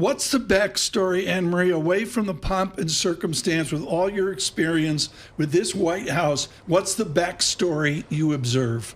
What's the backstory, Annmarie, away from the pomp and circumstance with all your experience with this White House? What's the backstory you observe?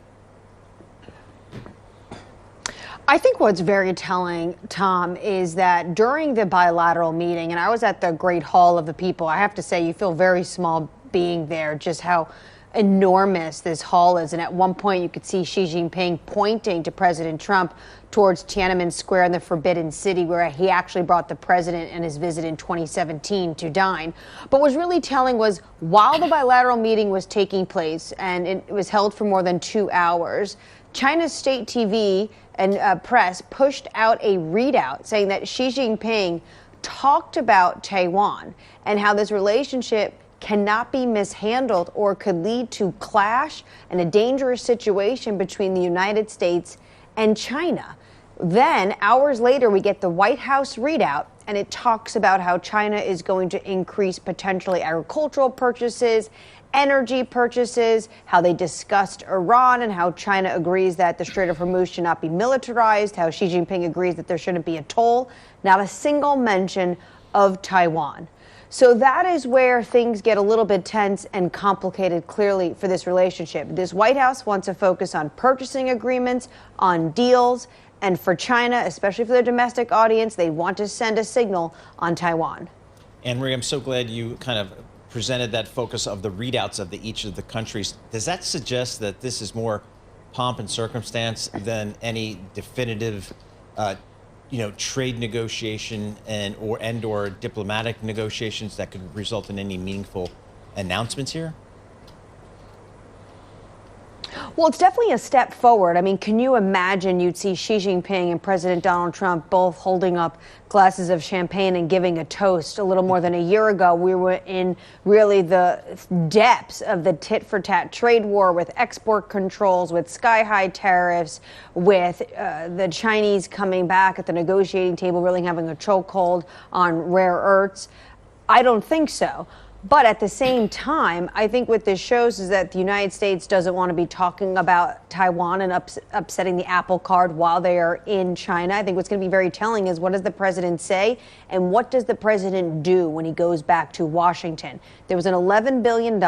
I think what's very telling, Tom, is that during the bilateral meeting, and I was at the Great Hall of the People, I have to say you feel very small being there, just how enormous this hall is. And at one point you could see Xi Jinping pointing to President Trump towards Tiananmen Square in the Forbidden City, where he actually brought the president and his visit in 2017 to dine. But what was really telling was while the bilateral meeting was taking place, and it was held for more than 2 hours, China's state TV and press pushed out a readout saying that Xi Jinping talked about Taiwan and how this relationship cannot be mishandled or could lead to clash and a dangerous situation between the United States and China. Then, hours later, we get the White House readout, and it talks about how China is going to increase potentially agricultural purchases, energy purchases, how they discussed Iran and how China agrees that the Strait of Hormuz should not be militarized, how Xi Jinping agrees that there shouldn't be a toll, not a single mention of Taiwan. So that is where things get a little bit tense and complicated, clearly, for this relationship. This White House wants to focus on purchasing agreements, on deals, and for China, especially for their domestic audience, they want to send a signal on Taiwan. Annmarie, I'm so glad you kind of presented that focus of the readouts of each of the countries. Does that suggest that this is more pomp and circumstance than any definitive trade negotiation or diplomatic negotiations that could result in any meaningful announcements here? Well, it's definitely a step forward. I mean, can you imagine you'd see Xi Jinping and President Donald Trump both holding up glasses of champagne and giving a toast? A little more than a year ago, we were in really the depths of the tit-for-tat trade war with export controls, with sky-high tariffs, with the Chinese coming back at the negotiating table, really having a chokehold on rare earths. I don't think so. But at the same time, I think what this shows is that the United States doesn't want to be talking about Taiwan and upsetting the apple cart while they are in China. I think what's going to be very telling is what does the president say and what does the president do when he goes back to Washington? There was an $11 billion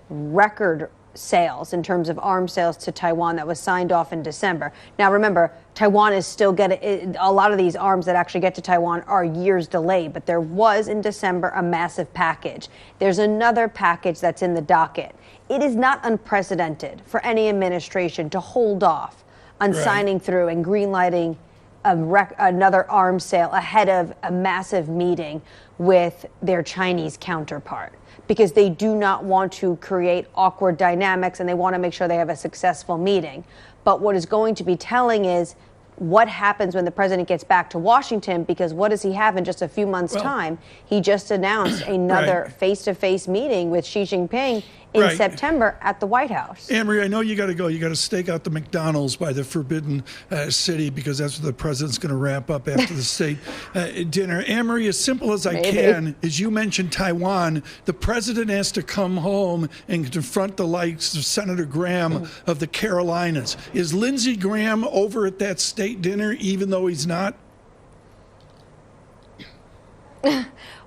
record sales in terms of arms sales to Taiwan that was signed off in December. Now, remember, Taiwan is still getting a lot of these arms that actually get to Taiwan are years delayed, but there was in December a massive package. There's another package that's in the docket. It is not unprecedented for any administration to hold off on signing through and greenlighting another arms sale ahead of a massive meeting with their Chinese counterpart, because they do not want to create awkward dynamics and they want to make sure they have a successful meeting. But what is going to be telling is what happens when the president gets back to Washington, because what does he have in just a few months' time? He just announced another face-to-face meeting with Xi Jinping in September at the White House. Annmarie, I know you got to go. You got to stake out the McDonald's by the Forbidden City, because that's where the president's going to wrap up after the state dinner. Annmarie, as simple as I can, as you mentioned Taiwan, the president has to come home and confront the likes of Senator Graham of the Carolinas. Is Lindsey Graham over at that state dinner, even though he's not?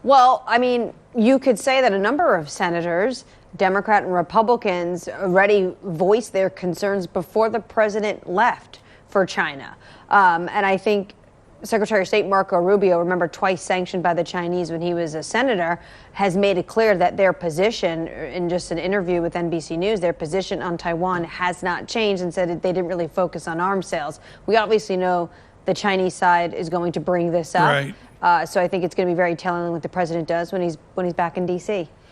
Well, I mean, you could say that a number of senators, Democrat and Republicans, already voiced their concerns before the president left for China. And I think Secretary of State Marco Rubio, remember twice sanctioned by the Chinese when he was a senator, has made it clear that their position, in just an interview with NBC News, their position on Taiwan has not changed, and said that they didn't really focus on arms sales. We obviously know the Chinese side is going to bring this up. So I think it's going to be very telling what the president does when he's back in D.C.